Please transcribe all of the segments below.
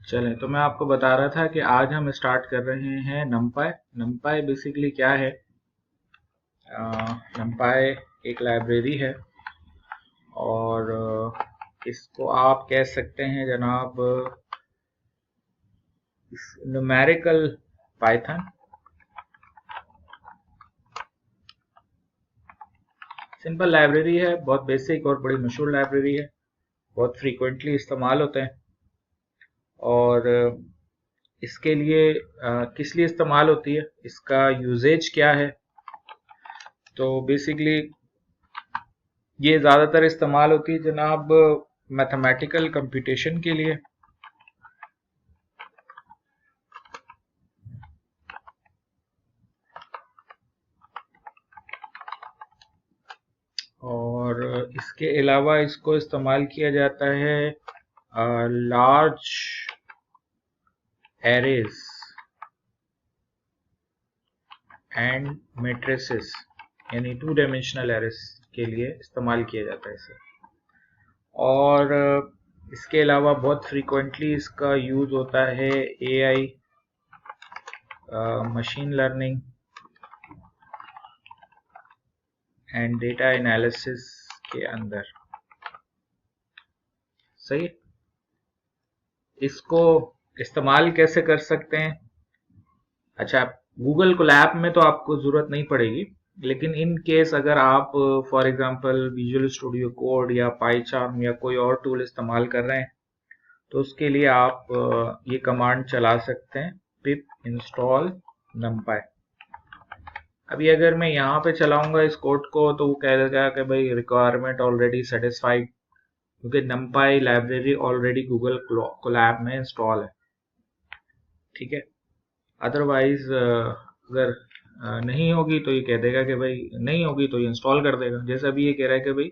चलें, तो मैं आपको बता रहा था कि आज हम स्टार्ट कर रहे हैं numpy। numpy बेसिकली क्या है? numpy एक लाइब्रेरी है और इसको आप कह सकते हैं जनाब न्यूमेरिकल पाइथन। सिंपल लाइब्रेरी है, बहुत बेसिक और बड़ी मशहूर लाइब्रेरी है, बहुत फ्रीक्वेंटली इस्तेमाल होते हैं। और इसके लिए किस लिए इस्तेमाल होती है, इसका यूजेज क्या है? तो बेसिकली ये ज़्यादातर इस्तेमाल होती है जनाब मैथमेटिकल कंप्यूटेशन के लिए। और इसके अलावा इसको इस्तेमाल किया जाता है लार्ज एरेज एंड मैट्रिसेस, यानी 2 डायमेंशनल एरेज के लिए इस्तेमाल किया जाता है इसे। और इसके अलावा बहुत फ्रीक्वेंटली इसका यूज होता है AI, machine learning and data analysis के अंदर। सही है। इसको इस्तेमाल कैसे कर सकते हैं? अच्छा, गूगल कोलैब में तो आपको ज़रूरत नहीं पड़ेगी, लेकिन इन केस अगर आप for example visual studio code या पाइचार्म या कोई और टूल इस्तेमाल कर रहे हैं तो उसके लिए आप ये कमांड चला सकते हैं, पिप इंस्टॉल numpy। अभी अगर मैं यहाँ पे चलाऊंगा इस कोड को तो वो कह देगा कि भाई रिक्वायरमेंट ऑलरेडी सेटिस्फाइड, क्योंकि numpy library already Google Colab में इंस्टॉल है। ठीक है। अदरवाइज अगर नहीं होगी तो ये कह देगा कि भाई नहीं होगी तो ये इंस्टॉल कर देगा। जैसे अभी ये कह रहा है कि भाई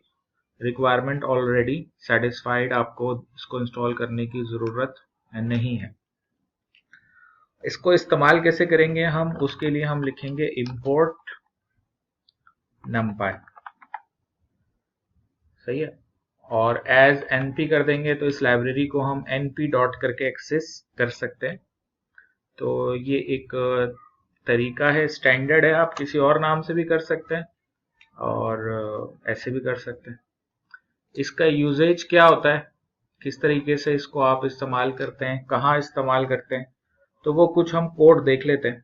रिक्वायरमेंट ऑलरेडी सेटिस्फाइड, आपको इसको इंस्टॉल करने की ज़रूरत नहीं है। इसको इस्तेमाल कैसे करेंगे हम? उसके लिए हम लिखेंगे import numpy। सही है। और एज np कर देंगे तो इस लाइब्रेरी को हम np डॉट करके एक्सेस कर सकते हैं। तो ये एक तरीका है, स्टैंडर्ड है। आप किसी और नाम से भी कर सकते हैं और ऐसे भी कर सकते हैं। इसका यूजेज क्या होता है, किस तरीके से इसको आप इस्तेमाल करते हैं, कहाँ इस्तेमाल करते हैं, तो वो कुछ हम कोड देख लेते हैं।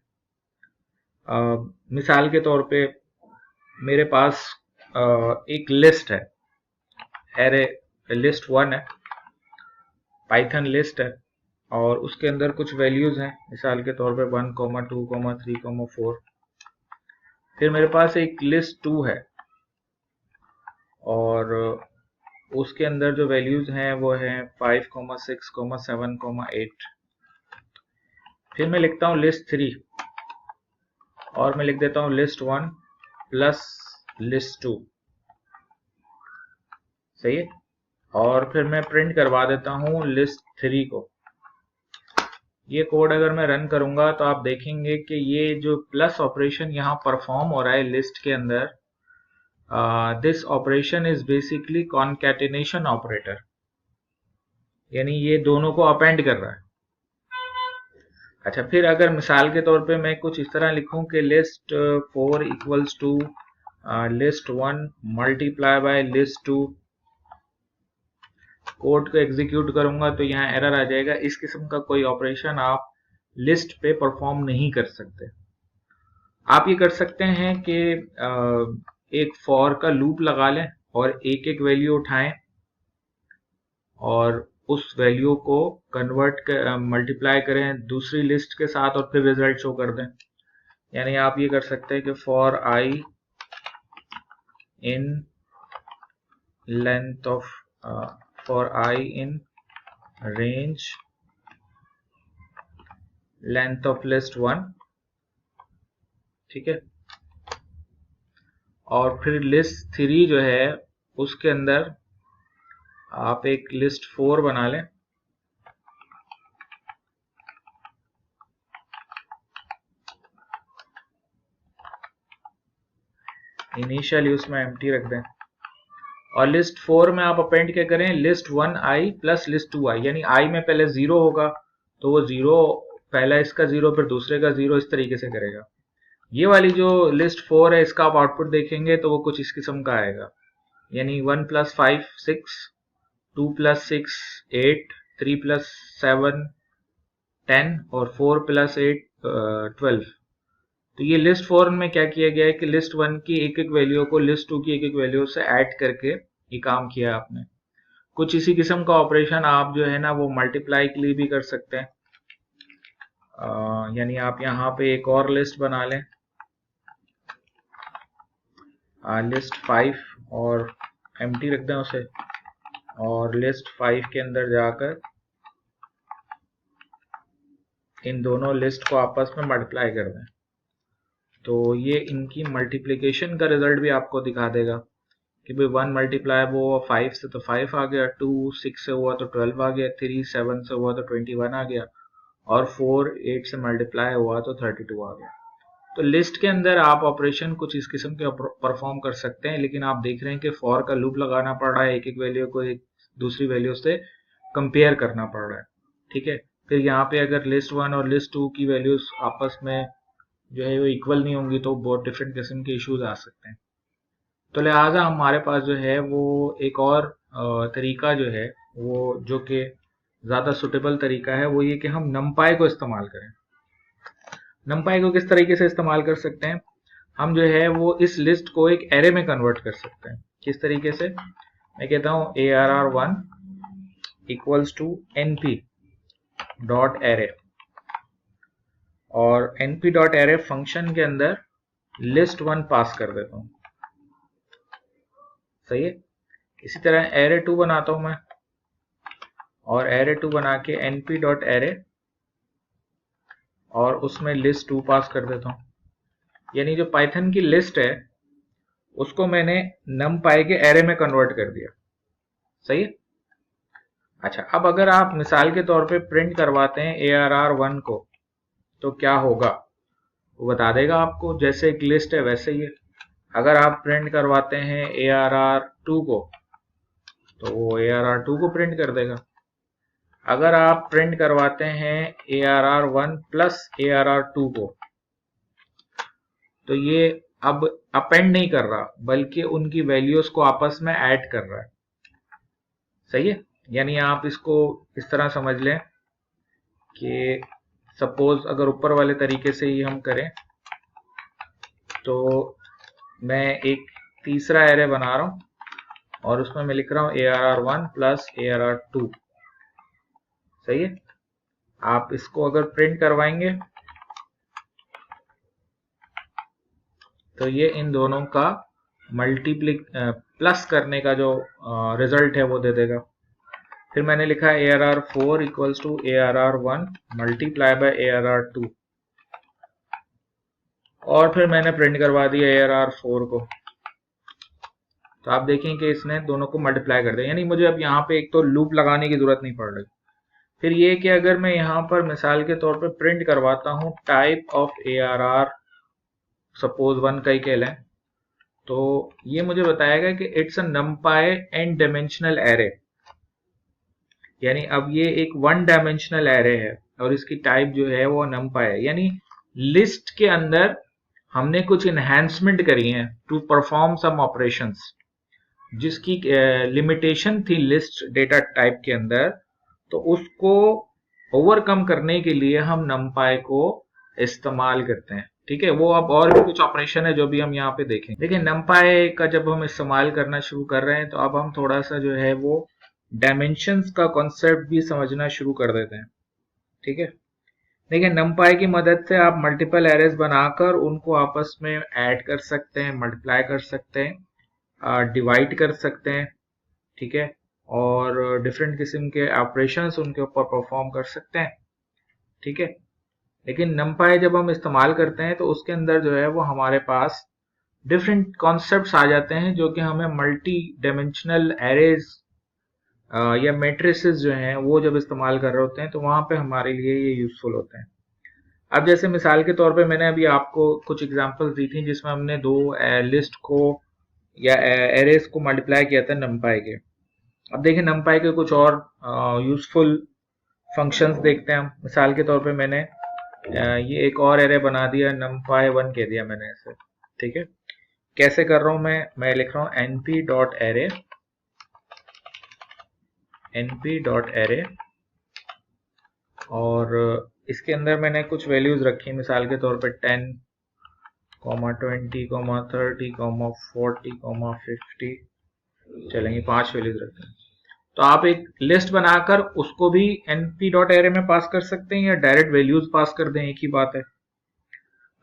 मिसाल के तौर पे मेरे पास एक लिस्ट है, एरे लिस्ट 1 है, पाइथन लिस्ट है, और उसके अंदर कुछ वैल्यूज हैं, मिसाल के तौर पे 1, 2, 3, 4। फिर मेरे पास एक लिस्ट 2 है और उसके अंदर जो वैल्यूज हैं वो हैं 5, 6, 7, 8। फिर मैं लिखता हूँ लिस्ट 3 और मैं लिख देता हूँ लिस्ट 1 प्लस लिस्ट 2। सही है। और फिर मैं प्रिंट करवा देता हूँ लिस्ट 3 को। ये कोड अगर मैं रन करूंगा तो आप देखेंगे कि ये जो प्लस ऑपरेशन यहाँ परफॉर्म हो रहा है लिस्ट के अंदर, this operation is basically concatenation operator, यानी ये दोनों को अपेंड कर रहा है। अच्छा, फिर अगर मिसाल के तौर पे मैं कुछ इस तरह लिखूं कि list 4 equals to list 1 multiply by list 2, code को एग्जीक्यूट करूंगा तो यहाँ एरर आ जाएगा। इस किस्म का कोई ऑपरेशन आप लिस्ट पे परफॉर्म नहीं कर सकते। आप ये कर सकते हैं कि एक फॉर का लूप लगा लें और एक एक वैल्यू उठाएं और उस वैल्यू को कन्वर्ट मल्टीप्लाई करें दूसरी लिस्ट के साथ और फिर रिजल्ट शो कर दें। यानी आप ये कर सकते हैं कि for I in length of for I in range length of list 1। ठीक है। और फिर लिस्ट 3 जो है उसके अंदर आप एक लिस्ट 4 बना लें इनिशियली, उसमें एम्प्टी रख दें। और लिस्ट 4 में आप अपेंड क्या करें, लिस्ट 1 आई प्लस लिस्ट 2 आई, यानी आई में पहले 0 होगा तो वो जीरो, पहला इसका जीरो फिर दूसरे का जीरो, इस तरीके से करेगा। ये वाली जो लिस्ट 4 है, इसका आप आउटपुट देखेंगे तो वो कुछ इस किस्म का आएगा, यानी 1 + 5 6, 2 + 6 8, 3 + 7 10 और 4 + 8 12। तो ये लिस्ट 4 में क्या किया गया है कि लिस्ट 1 की एक एक वैल्यू को लिस्ट 2 की एक एक वैल्यू से ऐड करके ये काम किया आपने। कुछ इसी किस्म का ऑपरेशन आप जो है ना वो मल्टीप्लाई के लिए भी कर सकते हैं। यानी आप यहाँ पे एक और लिस्ट बना लें, लिस्ट 5 और एम्प्टी रख दें उसे, और लिस्ट 5 के अंदर जाकर इन दोनों लिस्ट को आपस में मल्टीप्लाई कर दें। तो ये इनकी मल्टीप्लिकेशन का रिजल्ट भी आपको दिखा देगा कि भाई 1 मल्टीप्लाई वो 5 से तो 5 आ गया, 2 6 से हुआ तो 12 आ गया, 3 7 से हुआ तो 21 आ गया, और 4 8 से मल्टीप्लाई हुआ तो 32 आ गया। तो लिस्ट के अंदर आप ऑपरेशन कुछ इस किस्म के परफॉर्म कर सकते हैं, लेकिन आप देख रहे हैं कि फॉर का लूप लगाना पड़ रहा है, एक एक वैल्यू को एक दूसरी वैल्यू से कंपेयर करना पड़ रहा है। ठीक है, फिर यहाँ पे अगर लिस्ट 1 और लिस्ट 2 की वैल्यूज आपस में जो है वो इक्वल नहीं होंगी तो बहुत डिफरेंट किस्म के इश्यूज आ सकते हैं। तो लिहाजा हमारे पास जो है वो एक और तरीका जो है वो जो कि ज़्यादा सुटेबल तरीका है, वो ये कि हम numpy को इस्तेमाल करें। numpy को किस तरीके से इस्तेमाल कर सकते हैं, हम जो है वो इस लिस्ट को एक एरे में कन्वर्ट कर सकते हैं। किस तरीके से, मैं कहता हूँ ARR1 = np.array, और np.array फंक्शन के अंदर list1 पास कर देता हूँ। सही है। इसी तरह array2 बनाता हूं मैं, और array2 बना के np.array और उसमें list2 पास कर देता हूं। यानी जो पाइथन की लिस्ट है उसको मैंने numpy के एरे में कन्वर्ट कर दिया। सही है। अच्छा, अब अगर आप मिसाल के तौर पे प्रिंट करवाते हैं ARR1 को तो क्या होगा वो बता देगा आपको, जैसे एक लिस्ट है वैसे ही है। अगर आप प्रिंट करवाते हैं ARR2 को तो वो ARR2 को प्रिंट कर देगा। अगर आप प्रिंट करवाते हैं ARR1 + ARR2 को तो ये अब अपेंड नहीं कर रहा बल्कि उनकी वैल्यूज को आपस में ऐड कर रहा है। सही है। यानी आप इसको इस तरह समझ लें कि सपोज अगर ऊपर वाले तरीके से ही हम करें तो मैं एक तीसरा एरे बना रहा हूं और उसमें मैं लिख रहा हूं ARR1 + ARR2। सही है। आप इसको अगर प्रिंट करवाएंगे तो ये इन दोनों का प्लस करने का जो रिजल्ट है वो दे देगा। फिर मैंने लिखा ARR4 = ARR1 × ARR2, और फिर मैंने प्रिंट करवा दिया ARR4 को। तो आप देखें कि इसने दोनों को मल्टीप्लाई कर दिया, यानी मुझे अब यहाँ पे एक तो लूप लगाने की जरूरत नहीं पड़ रही। फिर ये कि अगर मैं यहाँ पर मिसाल के तौर पर प्रिंट करवाता हूँ टाइप ऑफ ARR, सपोज 1 का ही कह लें, तो ये मुझे बताएगा कि it's a numpy n dimensional array. यानी अब ये एक 1 डायमेंशनल एरे है और इसकी टाइप जो है वो numpy है। यानी लिस्ट के अंदर हमने कुछ इन्हेंसमेंट करी है टू परफॉर्म सम ऑपरेशंस, जिसकी लिमिटेशन थी लिस्ट डेटा टाइप के अंदर, तो उसको ओवरकम करने के लिए हम numpy को इस्तेमाल करते हैं। ठीक है, वो अब और भी कुछ ऑपरेशन है जो भी हम यहाँ पे देखें। देखिए numpy का जब हम इस्तेमाल करना शुरू कर रहे हैं तो अब हम थोड़ा सा जो है वो डायमेंशंस का कॉन्सेप्ट भी समझना शुरू कर देते हैं। ठीक है, देखिए numpy की मदद से आप मल्टीपल एरेज बनाकर उनको आपस में ऐड कर सकते हैं, मल्टीप्लाई कर सकते हैं, डिवाइड कर सकते हैं। ठीक है, और डिफरेंट किस्म के ऑपरेशंस उनके ऊपर परफॉर्म कर सकते हैं। ठीक है, लेकिन numpy जब हम इस्तेमाल करते हैं तो उसके अंदर जो है वो हमारे पास डिफरेंट कॉन्सेप्ट्स आ जाते हैं जो कि हमें मल्टी डायमेंशनल एरेज या मैट्रिसेस जो हैं वो जब इस्तेमाल कर रहे होते हैं तो वहां पे हमारे लिए ये यूजफुल होते हैं। अब जैसे मिसाल के तौर पे मैंने अभी आपको कुछ एग्जांपल्स दी थी जिसमें हमने दो लिस्ट को या एरेज को मल्टीप्लाई किया था numpy के। अब देखिए numpy के कुछ और यूजफुल फंक्शंस देखते हैं हम। मिसाल के तौर पे मैंने ये एक और एरे बना दिया, numpy1 कह दिया मैंने ऐसे, ठीक है। कैसे कर रहा हूं मैं लिख रहा हूं np.array और इसके अंदर मैंने कुछ वैल्यूज रखी, मिसाल के तौर पे 10, 20, 30, 40, 50 चलेंगे, 5 वैल्यूज रखते हैं। तो आप एक लिस्ट बनाकर उसको भी np.array में पास कर सकते हैं या डायरेक्ट वैल्यूज पास कर दें, एक ही बात है।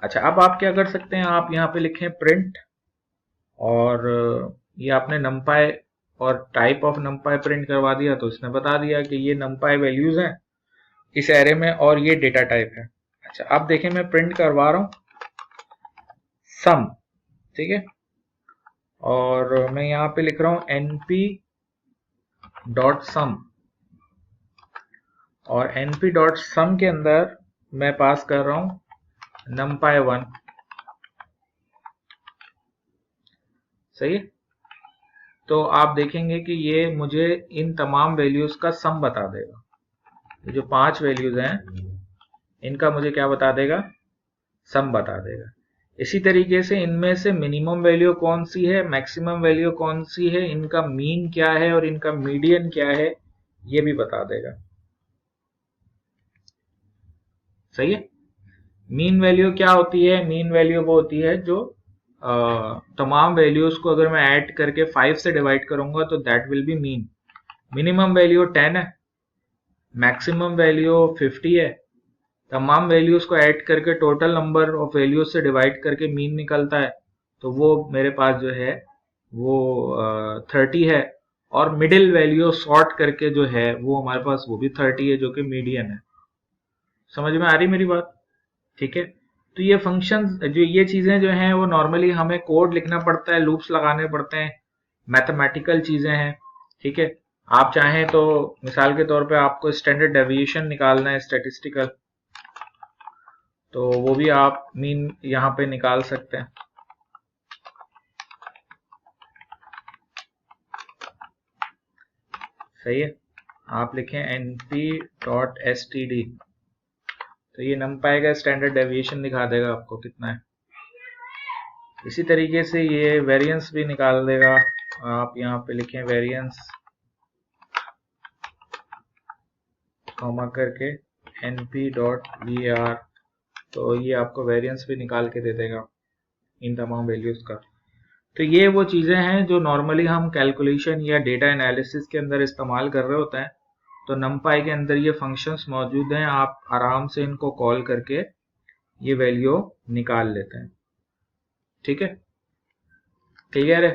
अच्छा, अब आप क्या कर सकते हैं, आप यहाँ पे लिखें प्रिंट और ये आपने numpy और टाइप ऑफ numpy प्रिंट करवा दिया, तो इसने बता दिया कि ये numpy वैल्यूज हैं इस एरे में और ये डेटा टाइप है। अच्छा, अब देखें मैं प्रिंट करवा रहा हूं सम, ठीक है, और मैं यहाँ पे लिख रहा हूं np.sum और np.sum के अंदर मैं पास कर रहा हूं numpy1, सही है। तो आप देखेंगे कि ये मुझे इन तमाम वैल्यूज का सम बता देगा। ये जो 5 वैल्यूज हैं इनका मुझे क्या बता देगा, सम बता देगा। इसी तरीके से इनमें से मिनिमम वैल्यू कौन सी है, मैक्सिमम वैल्यू कौन सी है, इनका मीन क्या है और इनका मीडियन क्या है, ये भी बता देगा, सही है। मीन वैल्यू क्या होती है, मीन वैल्यू वो होती है जो तमाम वैल्यूज को अगर मैं ऐड करके 5 से डिवाइड करूंगा तो that will be mean. Minimum value 10 है, मैक्सिमम वैल्यू 50 है, तमाम वैल्यूज को ऐड करके टोटल नंबर ऑफ वैल्यूज से डिवाइड करके मीन निकलता है, तो वो मेरे पास जो है वो 30 है। और मिडिल वैल्यू सॉर्ट करके जो है वो हमारे पास वो भी 30 है, जो कि मीडियन है। समझ में आ रही मेरी बात, ठीक है। तो ये फंक्शन जो ये चीजें जो हैं वो नॉर्मली हमें कोड लिखना पड़ता है, लूप्स लगाने पड़ते हैं, मैथमेटिकल चीजें हैं, ठीक है। आप चाहें तो मिसाल के तौर पे आपको स्टैंडर्ड डेविएशन निकालना है स्टैटिस्टिकल, तो वो भी आप मीन यहाँ पे निकाल सकते हैं, सही है। आप लिखें np.std, तो ये numpy का स्टैंडर्ड डेविएशन दिखा देगा आपको कितना है। इसी तरीके से ये वेरिएंस भी निकाल देगा। आप यहाँ पे लिखें वेरिएंस कॉमा करके np.var, तो ये आपको वेरिएंस भी निकाल के दे देगा इन तमाम वैल्यूज का। तो ये वो चीजें हैं जो नॉर्मली हम कैलकुलेशन या डेटा एनालिसिस के अंदर इस्तेमाल कर रहे होते हैं। तो numpy के अंदर ये फंक्शंस मौजूद हैं, आप आराम से इनको कॉल करके ये वैल्यू निकाल लेते हैं, ठीक है। क्लियर है,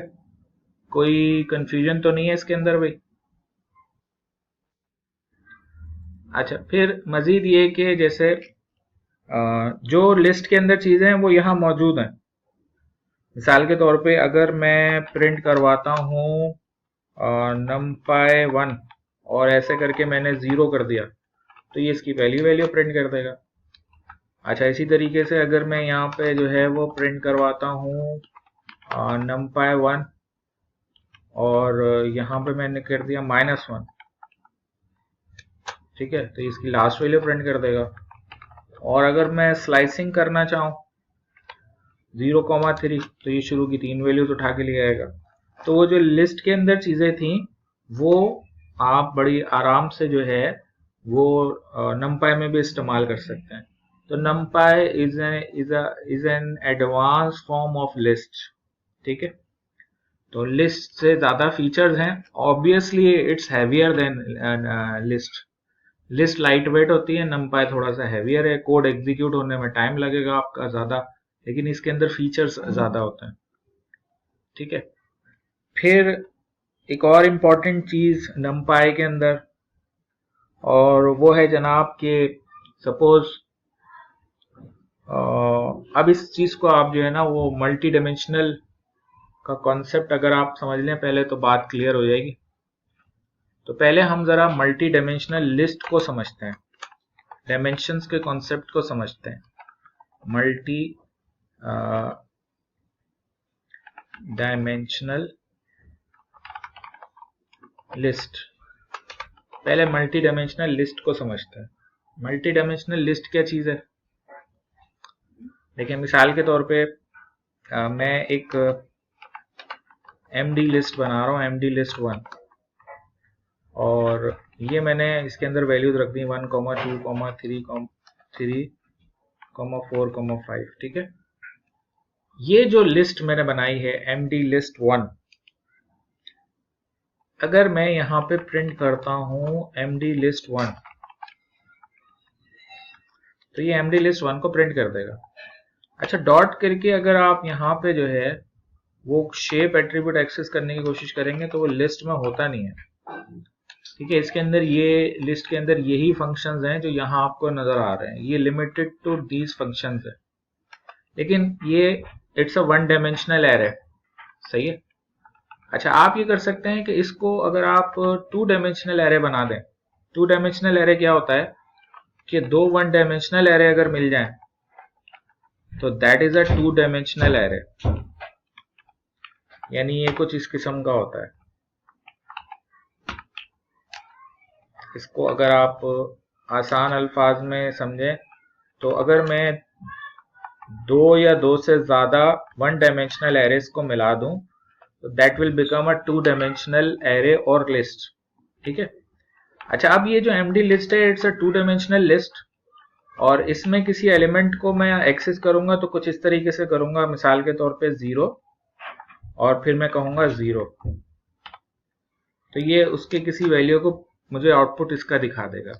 कोई कंफ्यूजन तो नहीं है इसके अंदर भाई। अच्छा, फिर मजीद ये कि जैसे जो लिस्ट के अंदर चीजें हैं वो यहाँ मौजूद हैं। मिसाल के तौर पे अगर मैं प्रिंट करवाता हूँ numpy1 और ऐसे करके मैंने 0 कर दिया, तो ये इसकी पहली वैल्यू प्रिंट कर देगा। अच्छा, इसी तरीके से अगर मैं यहाँ पे जो है वो प्रिंट करवाता हूँ numpy1 और यहाँ पे मैंने कर दिया -1, ठीक है, तो इसकी लास्ट वैल्यू प्रिंट कर देगा। और अगर मैं स्लाइसिंग करना चाहूँ 0,3, तो ये शुरू की 3 वैल्यूज उठा के ले आएगा। तो वो जो लिस्ट के अंदर चीजें थी वो आप बड़ी आराम से जो है वो numpy में भी इस्तेमाल कर सकते हैं। तो numpy is an advance form of list, ठीक है। तो लिस्ट से ज्यादा फीचर्स हैं, obviously it's heavier than list. List light weight होती है, numpy थोड़ा सा हैवियर है, कोड एग्जीक्यूट होने में टाइम लगेगा आपका ज्यादा, लेकिन इसके अंदर फीचर्स ज्यादा होते हैं, ठीक है। फिर एक और इम्पॉर्टेंट चीज numpy के अंदर, और वो है जनाब के सपोज अब इस चीज को आप जो है ना वो मल्टी डायमेंशनल का कॉन्सेप्ट अगर आप समझ लें पहले तो बात क्लियर हो जाएगी। तो पहले हम जरा मल्टी डायमेंशनल लिस्ट को समझते हैं, डायमेंशंस के कॉन्सेप्ट को समझते हैं। मल्टी डायमेंशनल लिस्ट, पहले मल्टी डायमेंशनल लिस्ट को समझते हैं। मल्टी डायमेंशनल लिस्ट क्या चीज है? देखिए मिसाल के तौर पे मैं एक MD लिस्ट बना रहा हूँ, MD लिस्ट 1, और ये मैंने इसके अंदर वैल्यूज रख दी 1, 2, 3, 4, 5। ठीक है, ये जो लिस्ट मैंने बनाई है MD लिस्ट 1, अगर मैं यहां पे प्रिंट करता हूं MD लिस्ट 1, तो ये MD लिस्ट 1 को प्रिंट कर देगा। अच्छा, डॉट करके अगर आप यहाँ पे जो है वो शेप एट्रीब्यूट एक्सेस करने की कोशिश करेंगे तो वो लिस्ट में होता नहीं है। ठीक है, इसके अंदर ये लिस्ट के अंदर यही फंक्शंस हैं जो यहाँ आपको नजर आ रहे हैं, ये लिमिटेड टू दीज फंक्शंस है, लेकिन ये इट्स अ 1 डायमेंशनल एरे। सही है। अच्छा, आप ये कर सकते हैं कि इसको अगर आप 2 डायमेंशनल एरे बना दें। 2 डायमेंशनल एरे क्या होता है कि 2 1 डायमेंशनल एरे अगर मिल जाएं तो that is a 2 dimensional array, यानी ये कुछ इस किस्म का होता है। इसको अगर आप आसान अल्फाज में समझें तो अगर मैं 2 या 2 से ज्यादा 1 डायमेंशनल एरेस को मिला दूं तो that will become a 2 dimensional array और लिस्ट। ठीक है। अच्छा, अब ये जो MD लिस्ट है इट्स अ 2 डायमेंशनल लिस्ट, और इसमें किसी एलिमेंट को मैं एक्सेस करूंगा तो कुछ इस तरीके से करूंगा, मिसाल के तौर पे 0, और फिर मैं कहूंगा 0, तो ये उसके किसी वैल्यू को मुझे आउटपुट इसका दिखा देगा।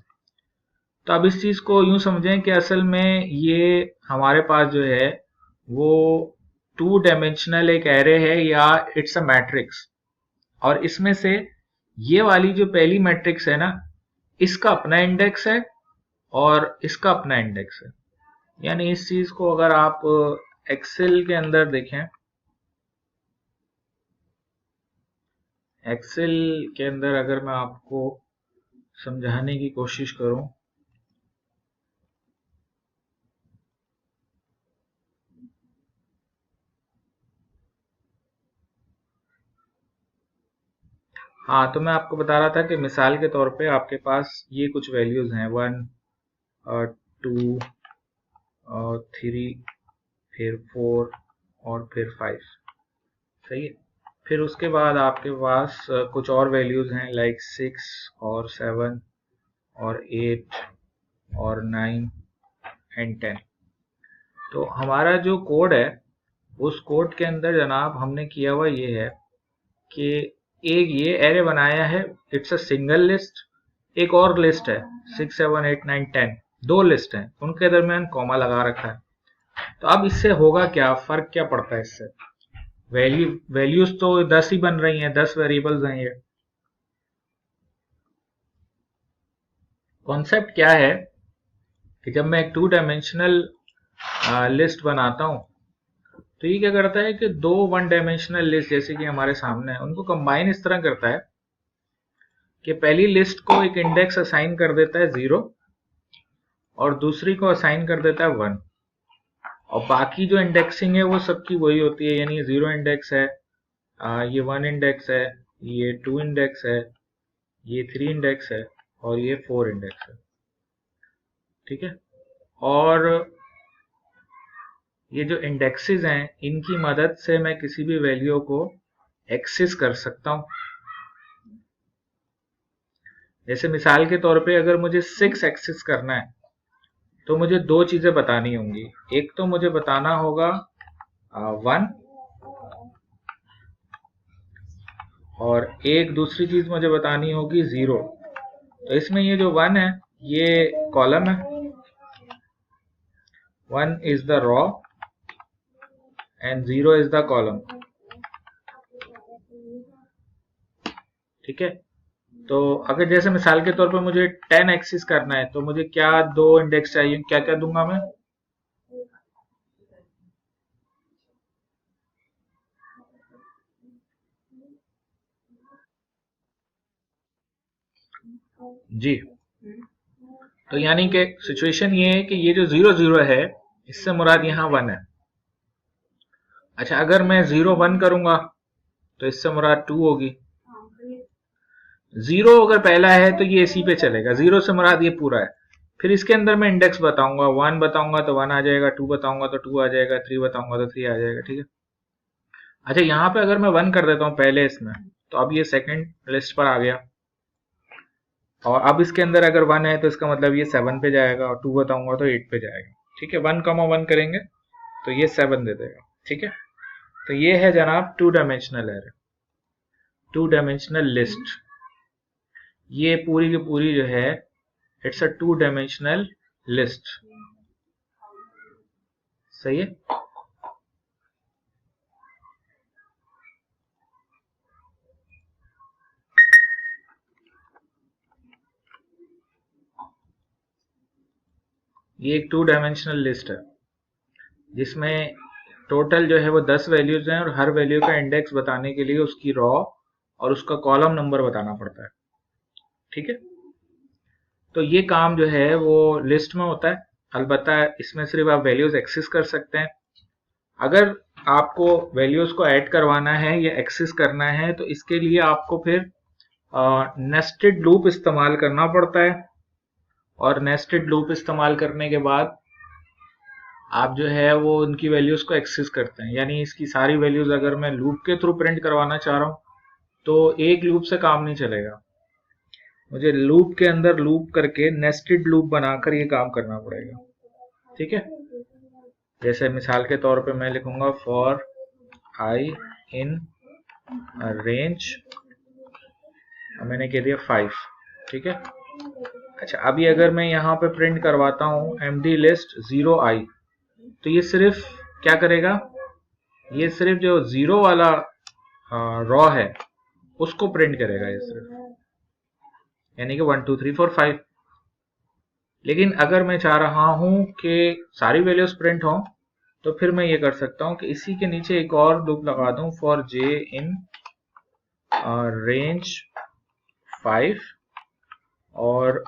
तो अब इस चीज को यूं समझें कि असल में ये हमारे पास जो है वो 2 डायमेंशनल एक एरे है या इट्स अ मैट्रिक्स, और इसमें से ये वाली जो पहली मैट्रिक्स है ना, इसका अपना इंडेक्स है और इसका अपना इंडेक्स है। यानी इस चीज को अगर आप एक्सेल के अंदर देखें, एक्सेल के अंदर अगर मैं आपको समझाने की कोशिश करूं, हाँ, तो मैं आपको बता रहा था कि मिसाल के तौर पे आपके पास ये कुछ वैल्यूज हैं 1 और 2 और 3, फिर 4 और फिर 5। सही है। फिर उसके बाद आपके पास कुछ और वैल्यूज हैं लाइक 6 और 7 और 8 और 9 एंड 10। तो हमारा जो कोड है उस कोड के अंदर जनाब हमने किया हुआ ये है कि एक ये एरे बनाया है, इट्स अ सिंगल लिस्ट, एक और लिस्ट है 6, 7, 8, 9, 10, दो लिस्ट हैं, उनके दरमियान कॉमा लगा रखा है। तो अब इससे होगा क्या, फर्क क्या पड़ता है इससे? वैल्यूज तो 10 ही बन रही हैं, 10 वेरिएबल्स हैं ये। कॉन्सेप्ट क्या है कि जब मैं एक 2 डायमेंशनल लिस्ट बनाता हूं तो ये क्या करता है कि 2 1 डायमेंशनल लिस्ट जैसे कि हमारे सामने है उनको कंबाइन इस तरह करता है कि पहली लिस्ट को एक इंडेक्स असाइन कर देता है 0 और दूसरी को असाइन कर देता है 1, और बाकी जो इंडेक्सिंग है वो सबकी वही होती है, यानी 0 इंडेक्स है, ये 1 इंडेक्स है, ये 2 इंडेक्स है, ये 3 इंडेक्स है और ये 4 इंडेक्स है। ठीक है। और ये जो इंडेक्सेस हैं इनकी मदद से मैं किसी भी वैल्यू को एक्सेस कर सकता हूं। जैसे मिसाल के तौर पे अगर मुझे 6 एक्सेस करना है तो मुझे दो चीजें बतानी होंगी। एक तो मुझे बताना होगा 1, और एक दूसरी चीज मुझे बतानी होगी 0। तो इसमें ये जो 1 है ये कॉलम है, 1 is the raw and 0 is the column. ठीक है। तो अगर जैसे मिसाल के तौर पर मुझे 10 एक्सेस करना है तो मुझे क्या दो इंडेक्स चाहिए, क्या क्या दूंगा मैं? जी। तो यानी कि सिचुएशन ये है कि ये जो 0 0 है इससे मुराद यहाँ 1 है। अच्छा, अगर मैं 0 1 करूंगा तो इससे मुराद 2 होगी, जीरो अगर पहला है तो ये इसी पे चलेगा, जीरो से मुराद ये पूरा है। फिर इसके अंदर मैं इंडेक्स बताऊंगा, 1 बताऊंगा तो 1 आ जाएगा, 2 बताऊंगा तो 2 आ जाएगा, 3 बताऊंगा तो 3 आ जाएगा, ठीक है। अच्छा, यहाँ पे अगर मैं 1 कर देता हूँ पहले इसमें, तो अब ये सेकंड लिस्ट पर आ गया। और अब इसके अंदर अगर 1 है तो इसका मतलब ये 7 पे जाएगा, और 2 बताऊंगा तो 8 पे जाएगा, ठीक है। 1, 1 करेंगे तो ये 7 दे देगा, ठीक है। तो ये है जनाब 2 डायमेंशनल एरे, 2 डायमेंशनल लिस्ट। ये पूरी की पूरी जो है, इट्स अ 2 डायमेंशनल लिस्ट, सही है। ये एक 2 डायमेंशनल लिस्ट है जिसमें टोटल जो है वो 10 वैल्यूज हैं, और हर वैल्यू का इंडेक्स बताने के लिए उसकी रॉ और उसका कॉलम नंबर बताना पड़ता है, ठीक है। तो ये काम जो है वो लिस्ट में होता है। अलबत्ता इसमें सिर्फ आप वैल्यूज एक्सेस कर सकते हैं। अगर आपको वैल्यूज को ऐड करवाना है या एक्सेस करना है तो इसके लिए आपको फिर नेस्टेड लूप इस्तेमाल करना पड़ता है। और नेस्टेड लूप इस्तेमाल करने के बाद आप जो है वो उनकी वैल्यूज को एक्सेस करते हैं। यानी इसकी सारी वैल्यूज अगर मैं लूप के थ्रू प्रिंट करवाना चाह रहा हूं तो एक लूप से काम नहीं चलेगा, मुझे लूप के अंदर लूप करके नेस्टेड लूप बनाकर ये काम करना पड़ेगा, ठीक है। जैसे मिसाल के तौर पे मैं लिखूंगा फॉर आई इन रेंज, मैंने कह दिया 5, ठीक है। अच्छा, अभी अगर मैं यहाँ पे प्रिंट करवाता हूँ एमडी लिस्ट 0i, तो ये सिर्फ क्या करेगा, ये सिर्फ जो 0 वाला रॉ है उसको प्रिंट करेगा ये सिर्फ, यानी कि 1 2 3 4 5। लेकिन अगर मैं चाह रहा हूं कि सारी वैल्यूज प्रिंट हो, तो फिर मैं ये कर सकता हूं कि इसी के नीचे एक और लूप लगा दूं, फॉर जे इन रेंज 5, और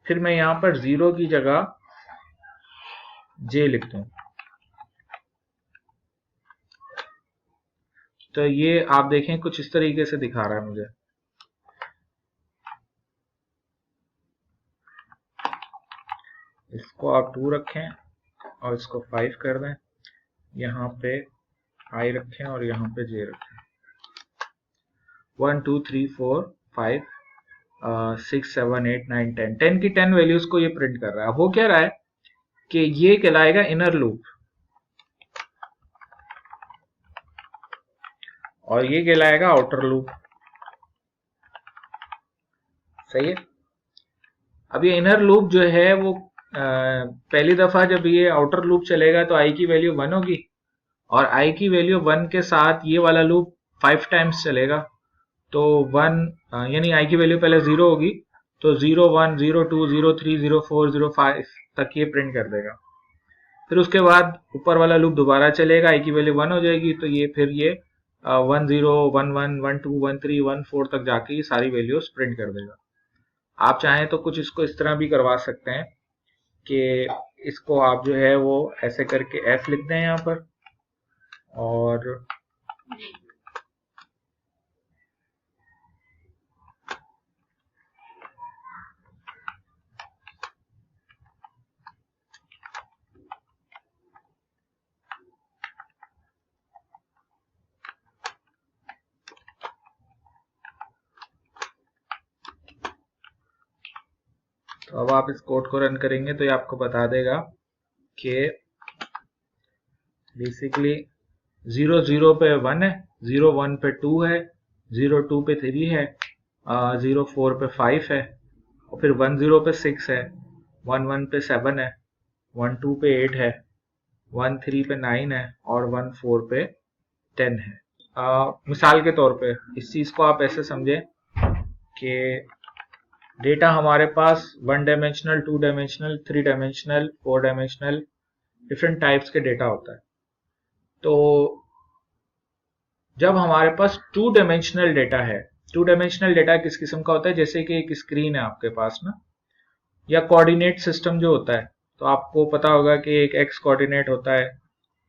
फिर मैं यहां पर 0 की जगह जे लिख दूं। तो ये आप देखें कुछ इस तरीके से दिखा रहा है मुझे। इसको आप 2 रखें और इसको 5 कर दें, यहाँ पे आई रखें और यहाँ पे जे रखें। 1 2 3 4 5 6 7 8 9 10, 10 की 10 वैल्यूज को ये प्रिंट कर रहा है। अब वो कह रहा है कि ये कहलाएगा इनर लूप और ये कहलाएगा आउटर लूप, सही है। अब ये इनर लूप जो है वो पहली दफा जब ये आउटर लूप चलेगा तो आई की वैल्यू 1 होगी, और आई की वैल्यू 1 के साथ ये वाला लूप 5 टाइम्स चलेगा। तो 1 यानी आई की वैल्यू पहले 0 होगी, तो 0 1 0 2 0 3 0 4 0 5 तक ये प्रिंट कर देगा। फिर उसके बाद ऊपर वाला लूप दोबारा चलेगा, आई की वैल्यू 1 हो जाएगी, तो ये फिर ये 1 0 1 1 1 2 1 3 1 4 तक जाके ये सारी वैल्यूज प्रिंट कर देगा। आप चाहें तो कुछ इसको इस तरह भी करवा सकते हैं कि इसको आप जो है वो ऐसे करके f लिख दें यहाँ पर, और तो अब आप इस कोड को रन करेंगे तो ये आपको बता देगा कि बेसिकली 0 0 पे 1 है, 0 1 पे 2 है, 0 2 पे 3 है, 0 4 पे 5 है, और फिर 1 0 पे 6 है, 1 1 पे 7 है, 1 2 पे 8 है, 1 3 पे 9 है, और 1 4 पे 10 है। मिसाल के तौर पे इस चीज को आप ऐसे समझें कि डेटा हमारे पास 1 dimensional, 2 dimensional, 3 dimensional, 4 dimensional different types के डेटा होता है। तो जब हमारे पास 2 डायमेंशनल डेटा है, 2 डायमेंशनल डेटा किस किस्म का होता है, जैसे कि एक स्क्रीन है आपके पास ना, या कोऑर्डिनेट सिस्टम जो होता है, तो आपको पता होगा कि एक एक्स कोऑर्डिनेट होता है,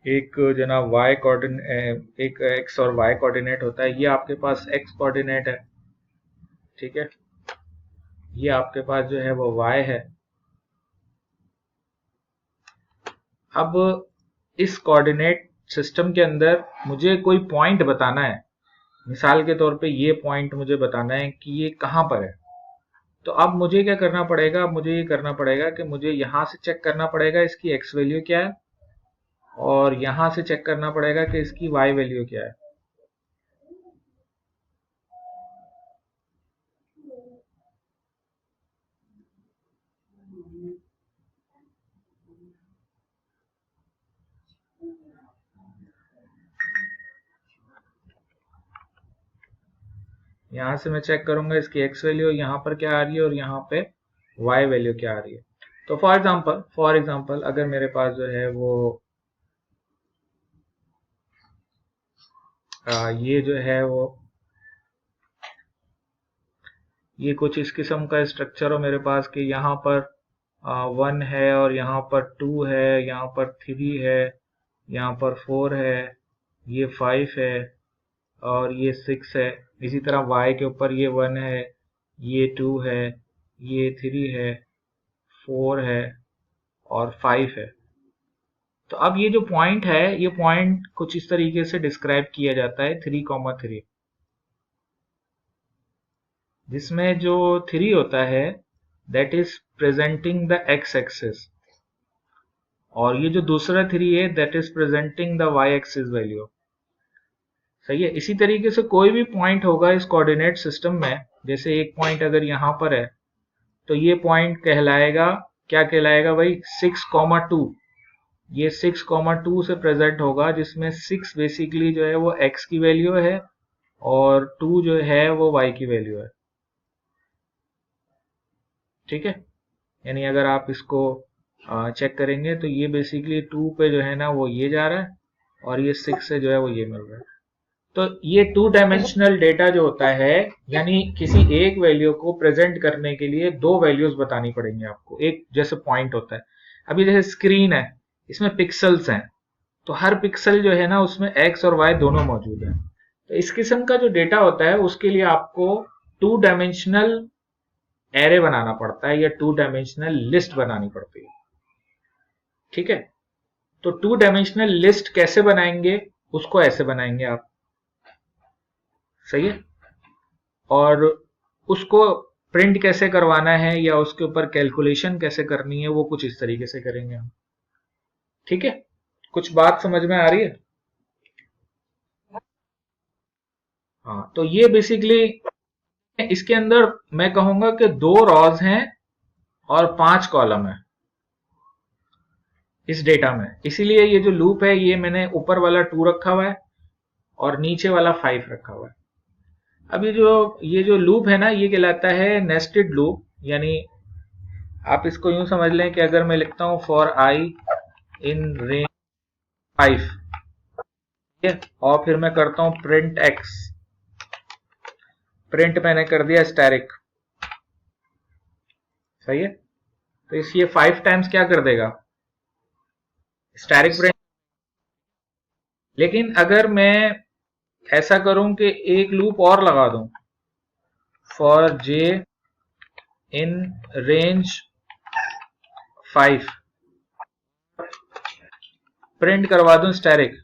एक जनाब वाई कोऑर्डिनेट, एक एक्स और वाई कोऑर्डिनेट होता है। ये आपके पास एक्स कोऑर्डिनेट है, ठीक है, ये आपके पास जो है वो y है। अब इस कोऑर्डिनेट सिस्टम के अंदर मुझे कोई पॉइंट बताना है, मिसाल के तौर पे ये पॉइंट मुझे बताना है कि ये कहाँ पर है। तो अब मुझे क्या करना पड़ेगा, अब मुझे ये करना पड़ेगा कि मुझे यहां से चेक करना पड़ेगा इसकी x वैल्यू क्या है, और यहां से चेक करना पड़ेगा कि इसकी y वैल्यू क्या है। यहां से मैं चेक करूंगा इसकी x वैल्यू यहाँ पर क्या आ रही है और यहाँ पे y वैल्यू क्या आ रही है। तो फॉर एग्जांपल अगर मेरे पास जो है वो ये जो है वो ये कुछ इस किस्म का स्ट्रक्चर हो मेरे पास कि यहाँ पर 1 है और यहाँ पर 2 है, यहाँ पर 3 है, यहाँ पर 4 है, ये 5 है और ये 6 है। इसी तरह y के ऊपर ये 1 है, ये 2 है, ये 3 है, 4 है और 5 है। तो अब ये जो पॉइंट है, ये पॉइंट कुछ इस तरीके से डिस्क्राइब किया जाता है 3,3, जिसमें जो 3 होता है that is presenting the x axis, और ये जो दूसरा 3 है that is presenting the y axis value. सही है। इसी तरीके से कोई भी पॉइंट होगा इस कोऑर्डिनेट सिस्टम में, जैसे एक पॉइंट अगर यहां पर है तो ये पॉइंट कहलाएगा, क्या कहलाएगा भाई, 6,2। ये 6,2 से प्रेजेंट होगा, जिसमें 6 बेसिकली जो है वो x की वैल्यू है और 2 जो है वो y की वैल्यू है। ठीक है, यानी अगर आप इसको चेक करेंगे तो ये बेसिकली 2 पे जो है ना वो ये जा रहा है और ये 6 से जो है वो ये मिल रहा है। तो ये 2 डायमेंशनल डेटा जो होता है, यानी किसी एक वैल्यू को प्रेजेंट करने के लिए 2 वैल्यूज बतानी पड़ेंगी आपको। एक जैसे पॉइंट होता है, अभी जैसे स्क्रीन है, इसमें पिक्सल्स हैं, तो हर पिक्सल जो है ना उसमें x और y दोनों मौजूद है। तो इस किस्म का जो डेटा होता है उसके लिए आपको 2 डायमेंशनल एरे बनाना पड़ता है या 2 डायमेंशनल लिस्ट बनानी पड़ती है। ठीक है, तो 2 डायमेंशनल लिस्ट कैसे बनाएंगे, उसको ऐसे बनाएंगे आप। सही है, और उसको प्रिंट कैसे करवाना है या उसके ऊपर कैलकुलेशन कैसे करनी है वो कुछ इस तरीके से करेंगे हम। ठीक है, कुछ बात समझ में आ रही है? हाँ, तो ये बेसिकली इसके अंदर मैं कहूंगा कि 2 रॉज हैं और 5 कॉलम है इस डेटा में। इसीलिए ये जो लूप है ये मैंने ऊपर वाला 2 रखा हुआ है और नीचे वाला 5 रखा हुआ है। अब ये जो लूप है ना ये कहलाता है नेस्टेड लूप, यानी आप इसको यूं समझ लें कि अगर मैं लिखता हूं फॉर आई इन रेंज 5, और फिर मैं करता हूं प्रिंट एक्स, प्रिंट मैंने कर दिया स्टैरिक। सही है, तो इस ये 5 टाइम्स क्या कर देगा, स्टैरिक प्रिंट। लेकिन अगर मैं ऐसा करूं कि एक लूप और लगा दूं, for J in range 5, print करवा दूं स्टैरिक,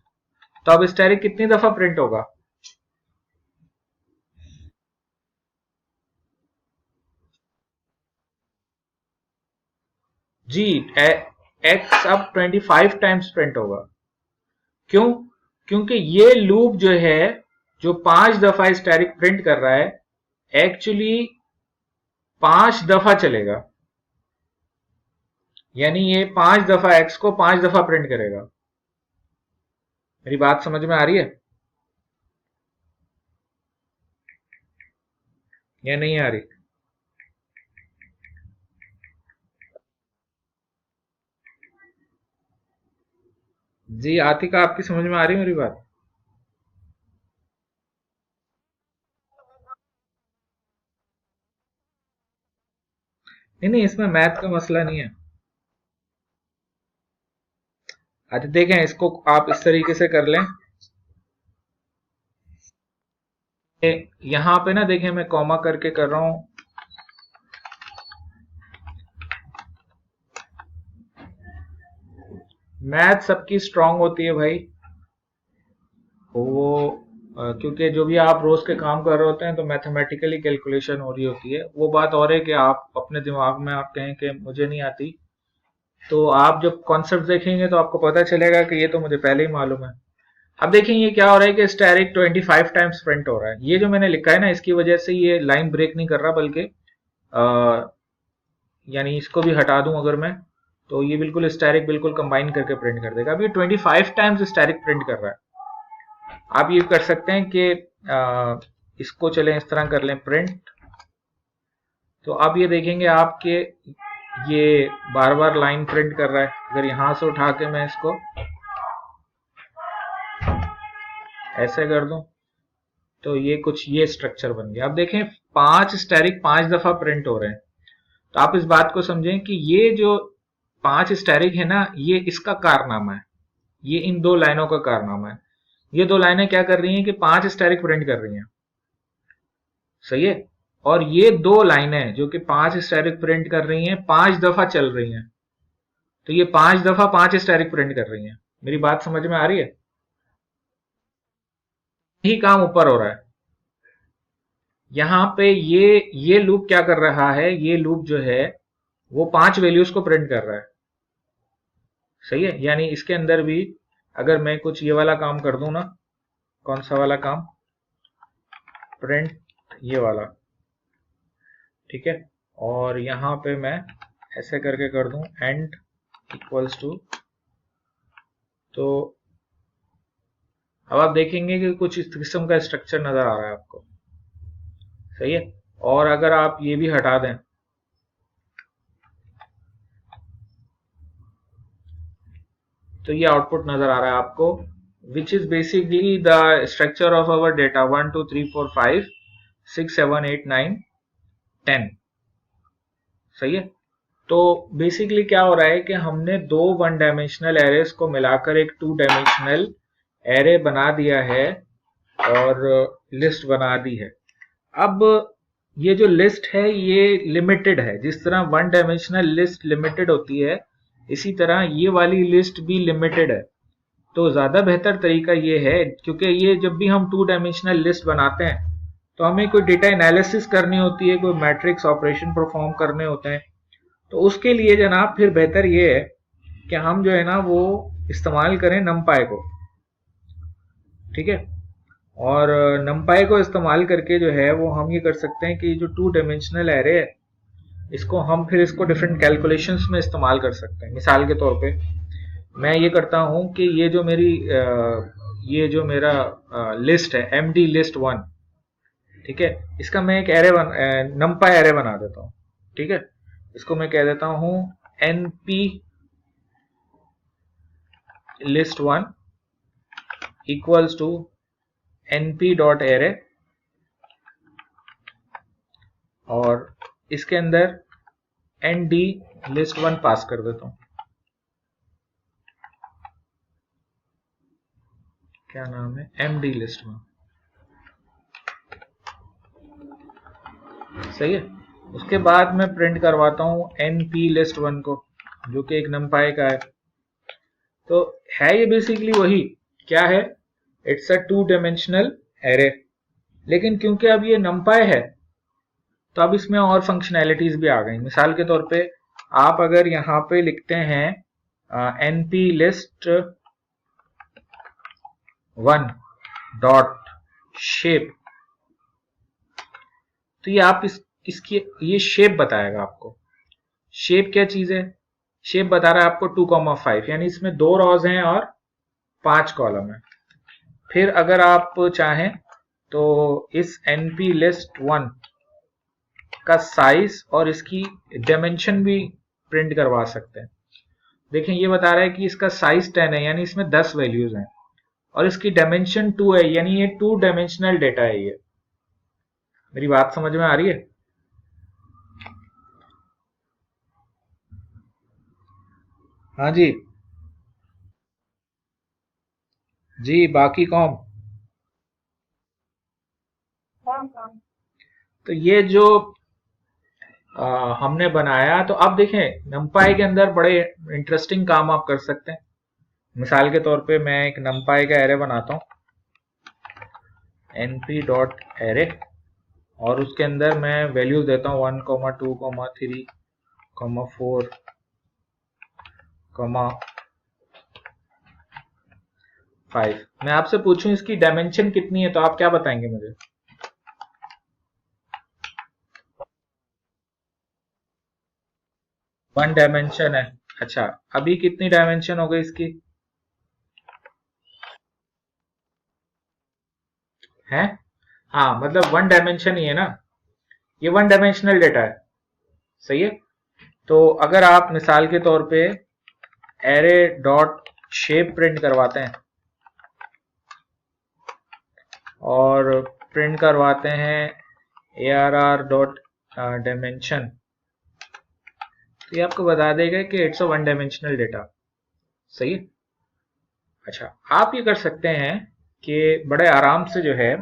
तो अब स्टैरिक कितनी दफा प्रिंट होगा, जी एक्स अब 25 टाइम्स प्रिंट होगा। क्यों? क्योंकि ये लूप जो है जो 5 दफा स्टैरिक प्रिंट कर रहा है, एक्चुअली 5 दफा चलेगा, यानी ये 5 दफा एक्स को 5 दफा प्रिंट करेगा। मेरी बात समझ में आ रही है या नहीं आ रही? जी आतिका, आपकी समझ में आ रही है मेरी बात? नहीं नहीं, इसमें मैथ का मसला नहीं है। अच्छा देखें, इसको आप इस तरीके से कर लें, यहाँ पे ना देखिए मैं कॉमा करके कर रहा हूं। मैथ सबकी स्ट्रांग होती है भाई। वो क्योंकि जो भी आप रोज के काम कर रहे होते हैं तो मैथमेटिकली कैलकुलेशन हो रही होती है। वो बात और है कि आप अपने दिमाग में आप कहें कि मुझे नहीं आती, तो आप जब कॉन्सेप्ट देखेंगे तो आपको पता चलेगा कि ये तो मुझे पहले ही मालूम है। अब देखें ये क्या हो रहा है कि स्टैरिक 25 टाइम्स प्रिंट हो रहा है। ये जो मैंने लिखा है ना, इसकी वजह से ये लाइन ब्रेक नहीं कर रहा, बल्कि यानी इसको भी हटा दूं अगर मैं, तो ये बिल्कुल स्टैरिक बिल्कुल कंबाइन करके प्रिंट कर देगा। अब ये 25 टाइम्स स्टैरिक प्रिंट कर रहा है। आप ये कर सकते हैं कि इसको चलें इस तरह कर लें प्रिंट। तो आप ये देखेंगे आपके ये बार बार लाइन प्रिंट कर रहा है। अगर यहां से उठा के मैं इसको ऐसे कर दूं तो ये कुछ ये स्ट्रक्चर बन गया। अब देखें 5 स्टैरिक 5 दफा प्रिंट हो रहे हैं। तो आप इस बात को समझें कि ये जो 5 स्टैरिक है ना, ये इसका कारनामा है। ये इन दो लाइनों का कारनामा है। ये दो लाइनें क्या कर रही हैं कि 5 स्टैरिक प्रिंट कर रही हैं। सही है। और ये दो लाइनें जो कि 5 स्टैरिक प्रिंट कर रही हैं 5 दफा चल रही हैं। तो ये 5 दफा 5 स्टैरिक प्रिंट कर रही हैं। मेरी बात समझ में आ रही है? यही काम ऊपर हो रहा है। यहां पे ये लूप क्या कर रहा है, ये लूप जो है वो 5 वैल्यूज को प्रिंट कर रहा है। सही है। यानी इसके अंदर भी अगर मैं कुछ ये वाला काम कर दूं ना, कौन सा वाला काम, प्रिंट ये वाला, ठीक है, और यहां पे मैं ऐसे करके कर दूं एंड इक्वल्स टू, तो अब आप देखेंगे कि कुछ इस किस्म का स्ट्रक्चर नजर आ रहा है आपको। सही है। और अगर आप ये भी हटा दें तो ये आउटपुट नजर आ रहा है आपको, which is basically the structure of our data 1 2 3 4 5 6 7 8 9 10। सही है। तो बेसिकली क्या हो रहा है कि हमने दो वन डायमेंशनल एरेस को मिलाकर एक टू डायमेंशनल एरे बना दिया है और लिस्ट बना दी है। अब ये जो लिस्ट है ये लिमिटेड है। जिस तरह वन डायमेंशनल लिस्ट लिमिटेड होती है, इसी तरह ये वाली लिस्ट भी लिमिटेड है। तो ज्यादा बेहतर तरीका ये है, क्योंकि ये जब भी हम टू डायमेंशनल लिस्ट बनाते हैं तो हमें कोई डेटा एनालिसिस करनी होती है, कोई मैट्रिक्स ऑपरेशन परफॉर्म करने होते हैं, तो उसके लिए जनाब फिर बेहतर ये है कि हम जो है ना वो इस्तेमाल करें नमपाई को। ठीक है। और नमपाई को इस्तेमाल करके जो है वो हम ये कर सकते हैं कि जो टू डायमेंशनल एरे है इसको हम फिर इसको डिफरेंट कैलकुलेशंस में इस्तेमाल कर सकते हैं। मिसाल के तौर पे मैं ये करता हूं कि ये जो मेरा लिस्ट है एमडी लिस्ट वन, ठीक है, इसका मैं एक एरे नमपाई एरे बना देता हूं। ठीक है। इसको मैं कह देता हूं NP list one equals to np dot array, और इसके अंदर nd लिस्ट वन पास कर देता हूं। क्या नाम है, md लिस्ट वन। सही है। उसके बाद मैं प्रिंट करवाता हूं np लिस्ट वन को, जो कि एक नमपाई का है। तो है ये बेसिकली वही, क्या है, it's a two dimensional array, लेकिन क्योंकि अब ये नमपाई है तो अब इसमें और फंक्शनैलिटीज भी आ गई। मिसाल के तौर पे आप अगर यहां पे लिखते हैं np list one dot shape, तो ये आप इसकी ये शेप बताएगा आपको। शेप क्या चीज है, शेप बता रहा है आपको 2,5, यानी इसमें 2 रॉज हैं और 5 कॉलम है। फिर अगर आप चाहें तो इस np लिस्ट वन का साइज और इसकी डायमेंशन भी प्रिंट करवा सकते हैं। देखें ये बता रहा है कि इसका साइज 10 है, यानी इसमें 10 वैल्यूज हैं, और इसकी डायमेंशन 2 है, यानी ये टू डायमेंशनल डेटा है ये। मेरी बात समझ में आ रही है? हाँ जी। जी बाकी कौन? तो ये जो हमने बनाया, तो अब देखें numpy के अंदर बड़े इंटरेस्टिंग काम आप कर सकते हैं। मिसाल के तौर पे मैं एक numpy का एरे बनाता हूँ, np.array, और उसके अंदर मैं वैल्यूज देता हूँ 1, 2, 3, 4, 5। मैं आपसे पूछूं इसकी डायमेंशन कितनी है, तो आप क्या बताएंगे मुझे? वन डायमेंशन है। अच्छा, अभी कितनी डायमेंशन हो गई इसकी? है, हाँ, मतलब वन डायमेंशन ही है ना, ये वन डायमेंशनल डेटा है। सही है। तो अगर आप मिसाल के तौर पे एरे डॉट शेप प्रिंट करवाते हैं और प्रिंट करवाते हैं arr डॉट डायमेंशन, तो ये आपको बता देगा कि it's a one dimensional data. सही है। अच्छा, आप ये कर सकते हैं कि बड़े आराम से जो है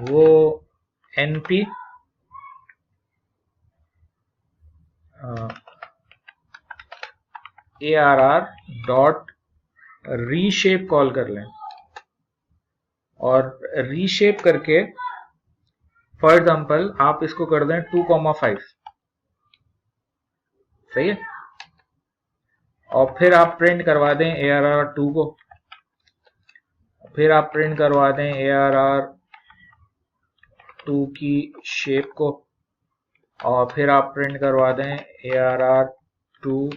वो np arr dot reshape call कर लें, और रीशेप करके फॉर एग्जांपल आप इसको कर दें 2,5। सही है। और फिर आप प्रिंट करवा दें arr2 को, फिर आप प्रिंट करवा दें arr2 की शेप को, और फिर आप प्रिंट करवा दें arr2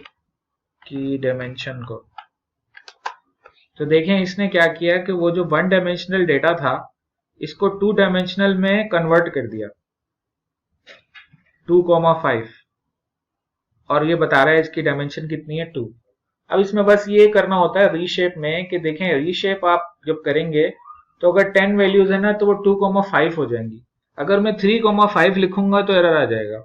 की डायमेंशन को। तो देखें इसने क्या किया कि वो जो वन डायमेंशनल डेटा था इसको 2 डायमेंशनल में कन्वर्ट कर दिया, 2,5, और ये बता रहा है इसकी डायमेंशन कितनी है, 2। अब इसमें बस ये करना होता है रीशेप में कि देखें रीशेप आप जब करेंगे तो अगर 10 वैल्यूज है ना तो वो 2,5 हो जाएंगी। अगर मैं 3,5 लिखूंगा तो एरर आ जाएगा।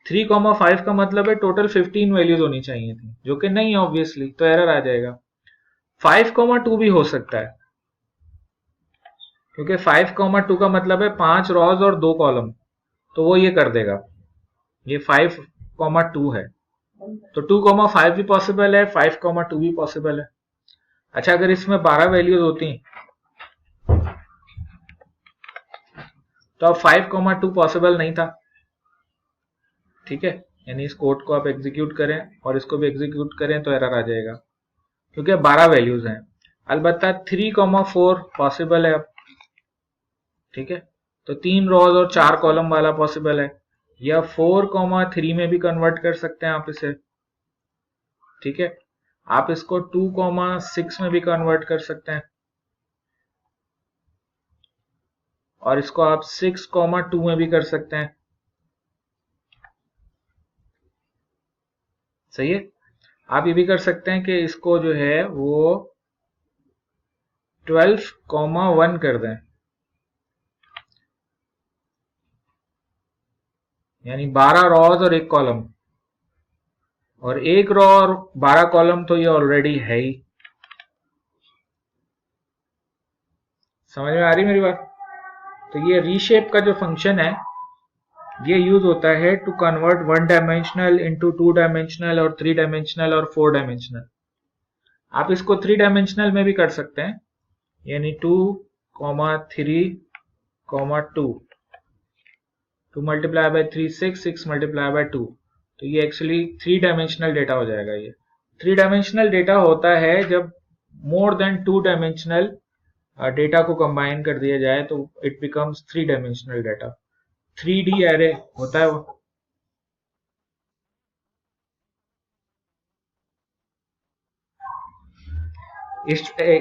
3,5 का मतलब है टोटल 15 वैल्यूज होनी चाहिए थी, जो कि नहीं है ऑब्वियसली, तो एरर आ जाएगा। 5,2 भी हो सकता है, क्योंकि 5,2 का मतलब है 5 रॉज और 2 कॉलम, तो वो ये कर देगा। ये 5,2 है, तो 2,5 भी पॉसिबल है, 5,2 भी पॉसिबल है। अच्छा, अगर इसमें 12 वैल्यूज होती तो अब 5,2 पॉसिबल नहीं था। ठीक है, यानी इस कोड को आप एग्जीक्यूट करें और इसको भी एग्जीक्यूट करें तो एरर आ जाएगा, क्योंकि 12 वैल्यूज हैं। अलबत्ता 3,4 पॉसिबल है अब। ठीक है, तो 3 रॉज और 4 कॉलम वाला पॉसिबल है, या 4,3 में भी कन्वर्ट कर सकते हैं आप इसे। ठीक है, आप इसको 2,6 में भी कन्वर्ट कर सकते हैं, और इसको आप 6,2 में भी कर सकते हैं। सही है। आप ये भी कर सकते हैं कि इसको जो है वो 12,1 कर दें, यानी 12 रॉज और 1 कॉलम, और 1 रॉ और 12 कॉलम तो ये ऑलरेडी है ही। समझ में आ रही मेरी बात? तो ये रीशेप का जो फंक्शन है ये यूज होता है to convert one dimensional into 2 dimensional और 3 डायमेंशनल और 4 डायमेंशनल। आप इसको 3 डायमेंशनल में भी कर सकते हैं, यानी 2, 3, 2, 2 मल्टीप्लाई बाय 3 6, 6 मल्टीप्लाई बाय 2, तो ये एक्चुअली 3 डायमेंशनल डेटा हो जाएगा। ये 3 डायमेंशनल डेटा होता है जब मोर देन 2 डायमेंशनल डेटा को कंबाइन कर दिया जाए तो it becomes 3 dimensional data. 3D array होता है वो।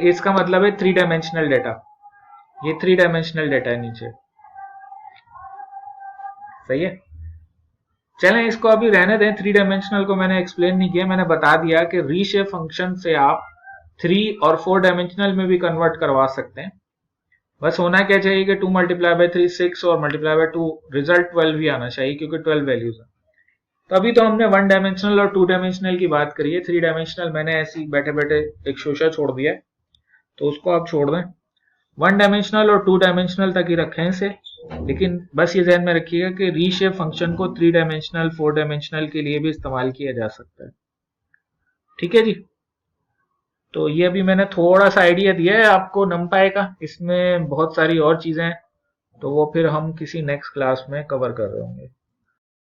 इसका मतलब है 3 डायमेंशनल डेटा, ये 3 डायमेंशनल डेटा है नीचे। सही है। चलें इसको अभी रहने दें, 3 डायमेंशनल को मैंने एक्सप्लेन नहीं किया, मैंने बता दिया कि रीशेप फंक्शन से आप 3 और 4 डायमेंशनल में भी कन्वर्ट करवा सकते हैं। बस होना क्या चाहिए कि 2 मल्टीप्लाई बाय 3 6 और मल्टीप्लाई बाय 2 रिजल्ट 12 भी आना चाहिए, क्योंकि 12 वैल्यूज है। तो अभी तो हमने 1 डायमेंशनल और 2 डायमेंशनल की बात करी है, 3 डायमेंशनल मैंने ऐसी बैठे बैठे एक शोशा छोड़ दिया है, तो उसको आप छोड़ दें। 1 डायमेंशनल और 2 डायमेंशनल तक ही रखें इसे, लेकिन बस ये ध्यान में रखिएगा कि रीशेप फंक्शन को 3 डायमेंशनल 4 डायमेंशनल के लिए भी इस्तेमाल किया जा सकता है। ठीक है जी। तो ये अभी मैंने थोड़ा सा आइडिया दिया है आपको numpy का, इसमें बहुत सारी और चीजें हैं, तो वो फिर हम किसी नेक्स्ट क्लास में कवर कर रहे होंगे।